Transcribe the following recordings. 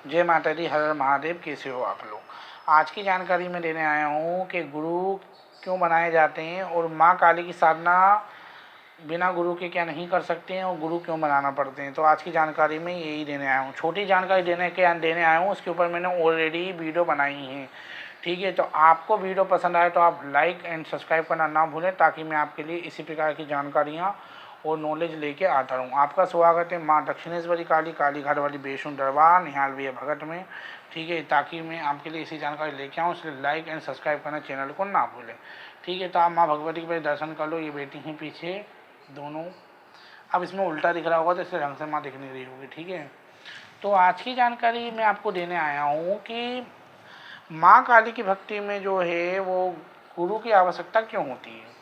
जय माता दी, हर हर महादेव। कैसे हो आप लोग? आज की जानकारी में देने आया हूँ कि गुरु क्यों बनाए जाते हैं और माँ काली की साधना बिना गुरु के क्या नहीं कर सकते हैं और गुरु क्यों बनाना पड़ते हैं। तो आज की जानकारी में यही देने आया हूँ। छोटी जानकारी देने आया हूँ, उसके ऊपर मैंने ऑलरेडी वीडियो बनाई है। ठीक है, तो आपको वीडियो पसंद आए तो आप लाइक एंड सब्सक्राइब करना ना भूलें, ताकि मैं आपके लिए इसी प्रकार की जानकारियाँ और नॉलेज लेके आता रहूँ। आपका स्वागत है माँ दक्षिणेश्वरी काली घाट वाली बेशुन दरबार निहाल भैया भगत में। ठीक है, ताकि मैं आपके लिए इसी जानकारी लेके आऊँ, इसलिए लाइक एंड सब्सक्राइब करना चैनल को ना भूलें। ठीक है, तो आप माँ भगवती के दर्शन कर लो। ये बेटी हैं पीछे दोनों। अब इसमें उल्टा दिख रहा होगा तो इससे ढंग से माँ दिख नहीं रही होगी। ठीक है, तो आज की जानकारी मैं आपको देने आया हूँ कि माँ काली की भक्ति में जो है वो गुरु की आवश्यकता क्यों होती है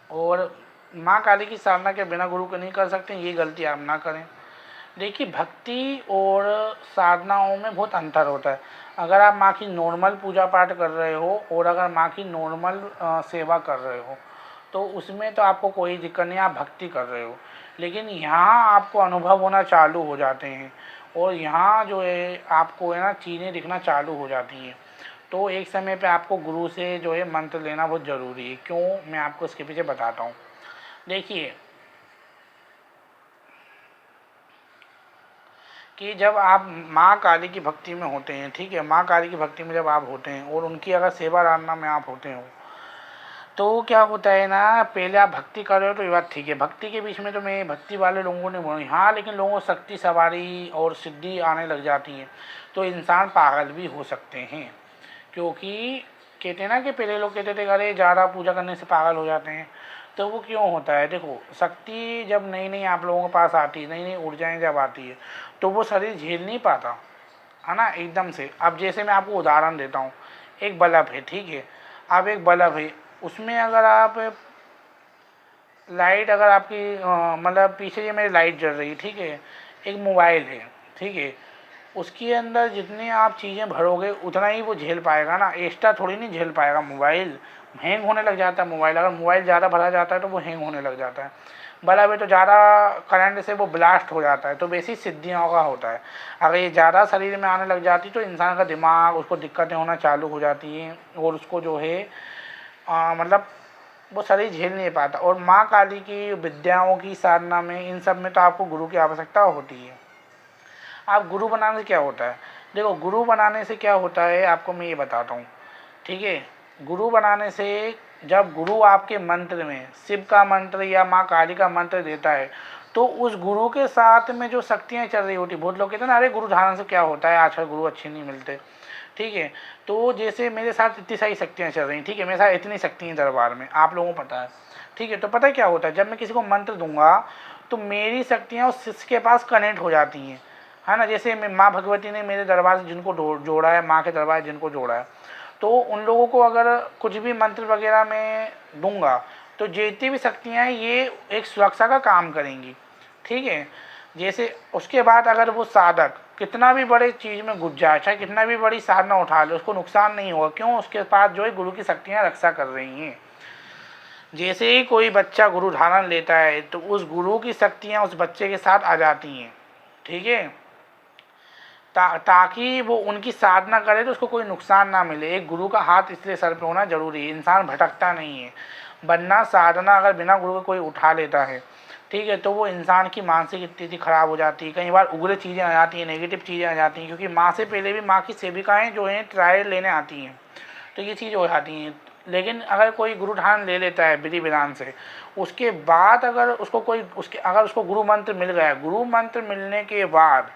और माँ काली की साधना के बिना गुरु को नहीं कर सकते। ये गलती आप ना करें। देखिए, भक्ति और साधनाओं में बहुत अंतर होता है। अगर आप माँ की नॉर्मल पूजा पाठ कर रहे हो और अगर माँ की नॉर्मल सेवा कर रहे हो तो उसमें तो आपको कोई दिक्कत नहीं, आप भक्ति कर रहे हो। लेकिन यहाँ आपको अनुभव होना चालू हो जाते हैं और यहाँ जो है आपको है ना चीज़ें दिखना चालू हो जाती हैं। तो एक समय पे आपको गुरु से जो है मंत्र लेना बहुत ज़रूरी है। क्यों, मैं आपको इसके पीछे बताता हूँ। देखिए कि जब आप माँ काली की भक्ति में होते हैं, ठीक है, माँ काली की भक्ति में जब आप होते हैं और उनकी अगर सेवा आराधना में आप होते हो तो क्या होता है ना, पहले आप भक्ति कर रहे हो तो ये बात ठीक है। भक्ति के बीच में तो मैं भक्ति वाले लोगों ने बोली हाँ, लेकिन लोगों को शक्ति सवारी और सिद्धि आने लग जाती है तो इंसान पागल भी हो सकते हैं। क्योंकि कहते हैं ना कि पहले लोग कहते थे अरे ज़्यादा पूजा करने से पागल हो जाते हैं। तो वो क्यों होता है? देखो, शक्ति जब नई नई आप लोगों के पास आती है, नई नई ऊर्जाएँ जब आती है तो वो शरीर झेल नहीं पाता है ना एकदम से। अब जैसे मैं आपको उदाहरण देता हूँ, एक बल्ब है, ठीक है, अब एक बल्ब है, उसमें अगर आप लाइट अगर आपकी मतलब पीछे ये मेरी लाइट जल रही है, ठीक है, एक मोबाइल है, ठीक है, उसके अंदर जितनी आप चीज़ें भरोगे उतना ही वो झेल पाएगा ना, एक्स्ट्रा थोड़ी नहीं झेल पाएगा। मोबाइल हैंग होने लग जाता है। मोबाइल अगर मोबाइल ज़्यादा भरा जाता है तो वो हैंग होने लग जाता है। बल्ब है तो ज़्यादा करंट से वो ब्लास्ट हो जाता है। तो वैसी सिद्धियों का होता है। अगर ये ज़्यादा शरीर में आने लग जाती तो इंसान का दिमाग, उसको दिक्कतें होना चालू हो जाती हैं और उसको जो है मतलब वो शरीर झेल नहीं पाता। और माँ काली की विद्याओं की साधना में, इन सब में तो आपको गुरु की आवश्यकता होती है। आप गुरु बनाने से क्या होता है? देखो, गुरु बनाने से क्या होता है आपको मैं ये बताता हूँ। ठीक है, गुरु बनाने से जब गुरु आपके मंत्र में शिव का मंत्र या माँ काली का मंत्र देता है तो उस गुरु के साथ में जो शक्तियाँ चल रही होती, बहुत लोग कहते हैं ना अरे गुरु धारण से क्या होता है, आजकल गुरु अच्छे नहीं मिलते। ठीक है, तो जैसे मेरे साथ इतनी सारी शक्तियाँ चल रही, ठीक है, मेरे साथ इतनी शक्ति है दरबार में, आप लोगों को पता है। ठीक है, तो पता है क्या होता है, जब मैं किसी को मंत्र दूंगा तो मेरी शक्तियाँ उस शिष्य के पास कनेक्ट हो जाती हैं, है ना। जैसे मैं माँ भगवती ने मेरे दरबार से जिनको जोड़ा है, माँ के दरबार से जिनको जोड़ा है, तो उन लोगों को अगर कुछ भी मंत्र वगैरह में दूंगा तो जितनी भी शक्तियाँ हैं ये एक सुरक्षा का काम करेंगी। ठीक है, जैसे उसके बाद अगर वो साधक कितना भी बड़े चीज़ में घुस जाए, चाहे कितना भी बड़ी साधना उठा ले, उसको नुकसान नहीं होगा। क्यों? उसके पास जो है गुरु की शक्तियाँ रक्षा कर रही हैं। जैसे ही कोई बच्चा गुरु धारण लेता है तो उस गुरु की शक्तियाँ उस बच्चे के साथ आ जाती हैं। ठीक है, ताकि वो उनकी साधना करे तो उसको कोई नुकसान ना मिले। एक गुरु का हाथ इसलिए सर पे होना जरूरी है, इंसान भटकता नहीं है। वरना साधना अगर बिना गुरु के कोई उठा लेता है, ठीक है, तो वो इंसान की मानसिक स्थिति खराब हो जाती है। कई बार उग्र चीज़ें आ जाती हैं, नेगेटिव चीज़ें आ जाती हैं, क्योंकि माँ से पहले भी माँ की सेविकाएँ जो हैं ट्रायल लेने आती हैं, तो ये चीज़ हो जाती हैं। लेकिन अगर कोई गुरु धारण ले लेता है विधि विधान से, उसके बाद अगर उसको कोई अगर उसको गुरु मंत्र मिल गया, गुरु मंत्र मिलने के बाद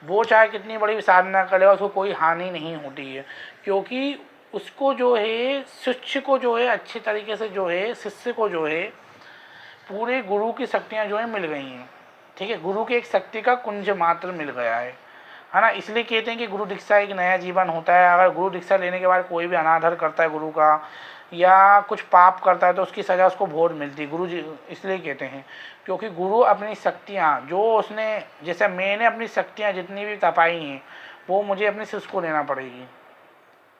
वो चाहे कितनी बड़ी साधना करेगा उसको कोई हानि नहीं होती है। क्योंकि उसको जो है शिष्य को जो है अच्छे तरीके से जो है शिष्य को जो है पूरे गुरु की शक्तियाँ जो है मिल गई हैं। ठीक है, गुरु की एक शक्ति का कुंज मात्र मिल गया है ना। इसलिए कहते हैं कि गुरु दीक्षा एक नया जीवन होता है। अगर गुरु दीक्षा लेने के बाद कोई भी अनादर करता है गुरु का या कुछ पाप करता है तो उसकी सज़ा उसको भोग मिलती है। गुरु जी इसलिए कहते हैं क्योंकि गुरु अपनी शक्तियाँ जो उसने, जैसे मैंने अपनी शक्तियाँ जितनी भी तपाई हैं वो मुझे अपने शिष्य को देना पड़ेगी।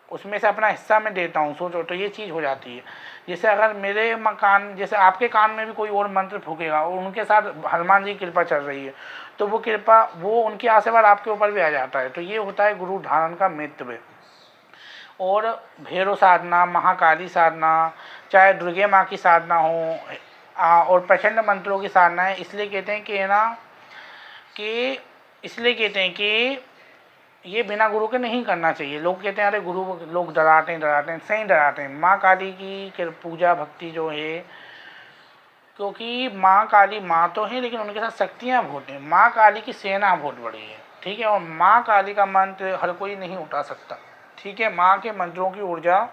उसमें से अपना हिस्सा मैं देता हूँ, सोचो, तो ये चीज़ हो जाती है। जैसे अगर मेरे मकान, जैसे आपके कान में भी कोई और मंत्र फूकेगा और उनके साथ हनुमान जी की कृपा चल रही है, तो वो कृपा, वो उनकी आशीर्वाद आपके ऊपर भी आ जाता है। तो ये होता है गुरु धारण का महत्व। और भैरव साधना, महाकाली साधना, चाहे दुर्गे माँ की साधना हो, और प्रचंड मंत्रों की साधना है। इसलिए कहते हैं कि है ना, कि इसलिए कहते हैं कि ये बिना गुरु के नहीं करना चाहिए। लोग कहते हैं अरे गुरु, लोग डराते हैं, सही डराते हैं। माँ काली की पूजा भक्ति जो है, क्योंकि माँ काली माँ तो है, लेकिन उनके साथ शक्तियाँ बहुत हैं। माँ काली की सेना बहुत बड़ी है, ठीक है। और माँ काली का मंत्र हर कोई नहीं उठा सकता, ठीक है। माँ के मंत्रों की ऊर्जा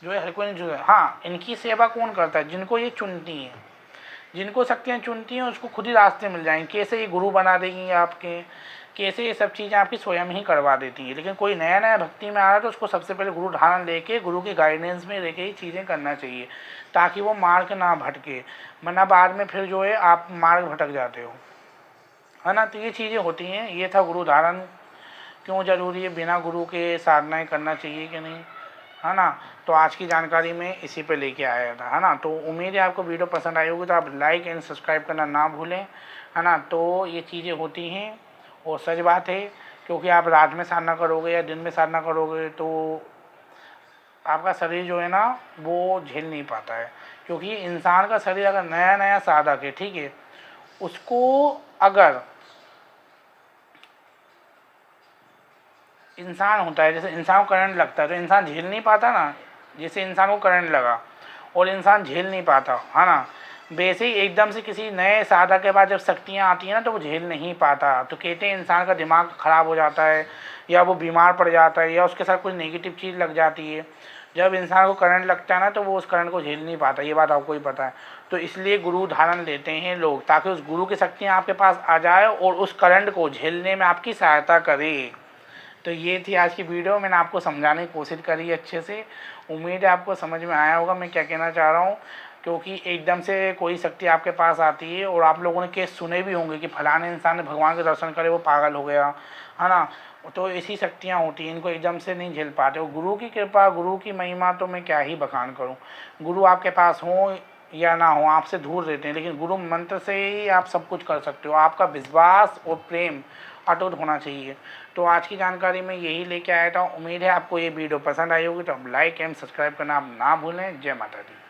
जो है हर कोई नहीं जुड़ा। हाँ, इनकी सेवा कौन करता है? जिनको ये चुनती हैं, जिनको शक्तियाँ चुनती हैं, उसको खुद ही रास्ते मिल जाएंगे। कैसे ये गुरु बना देंगी आपके, कैसे ये सब चीज़ें आपकी स्वयं ही करवा देती है। लेकिन कोई नया नया भक्ति में आ रहा है तो उसको सबसे पहले गुरु धारण लेके, गुरु की गाइडेंस में लेके ही चीज़ें करना चाहिए, ताकि वो मार्ग ना भटके, वरना बाद में फिर जो है आप मार्ग भटक जाते हो, है ना। तो ये चीज़ें होती हैं। ये था गुरु धारण क्यों ज़रूरी है, बिना गुरु के साधनाएँ करना चाहिए कि नहीं, है ना। तो आज की जानकारी में इसी पे लेके आया था, है ना। तो उम्मीद है आपको वीडियो पसंद आई होगी, तो आप लाइक एंड सब्सक्राइब करना ना भूलें, है ना। तो ये चीज़ें होती हैं और सच बात है, क्योंकि आप रात में साधना करोगे या दिन में साधना करोगे तो आपका शरीर जो है ना वो झेल नहीं पाता है। क्योंकि इंसान का शरीर अगर नया नया साधक है, ठीक है, उसको अगर इंसान होता है, जैसे इंसान को करंट लगता है तो इंसान झेल नहीं पाता ना, जैसे इंसान को करंट लगा और इंसान झेल नहीं पाता, है ना। वैसे ही एकदम से किसी नए साधक के बाद जब शक्तियाँ आती हैं ना तो वो झेल नहीं पाता। तो कहते हैं इंसान का दिमाग ख़राब हो जाता है, या वो बीमार पड़ जाता है, या उसके साथ कोई नेगेटिव चीज़ लग जाती है। जब इंसान को करंट लगता है ना तो वो उस करंट को झेल नहीं पाता, ये बात आपको ही पता है। तो इसलिए गुरु धारण लेते हैं लोग, ताकि उस गुरु की शक्तियाँ आपके पास आ जाए और उस करंट को झेलने में आपकी सहायता करे। तो ये थी आज की वीडियो, मैंने आपको समझाने की कोशिश करी अच्छे से। उम्मीद है आपको समझ में आया होगा मैं क्या कहना चाह रहा हूँ। क्योंकि एकदम से कोई शक्ति आपके पास आती है, और आप लोगों ने केस सुने भी होंगे कि फलाने इंसान ने भगवान के दर्शन करे वो पागल हो गया, है ना। तो ऐसी शक्तियाँ होती हैं, इनको एकदम से नहीं झेल पाते। और गुरु की कृपा, गुरु की महिमा तो मैं क्या ही बखान करूँ। गुरु आपके पास हो या ना हो, आपसे दूर रहते हैं, लेकिन गुरु मंत्र से ही आप सब कुछ कर सकते हो। आपका विश्वास और प्रेम अटूट होना चाहिए। तो आज की जानकारी में यही लेके आया था। उम्मीद है आपको ये वीडियो पसंद आई होगी, तो आप लाइक एंड सब्सक्राइब करना आप ना भूलें। जय माता दी।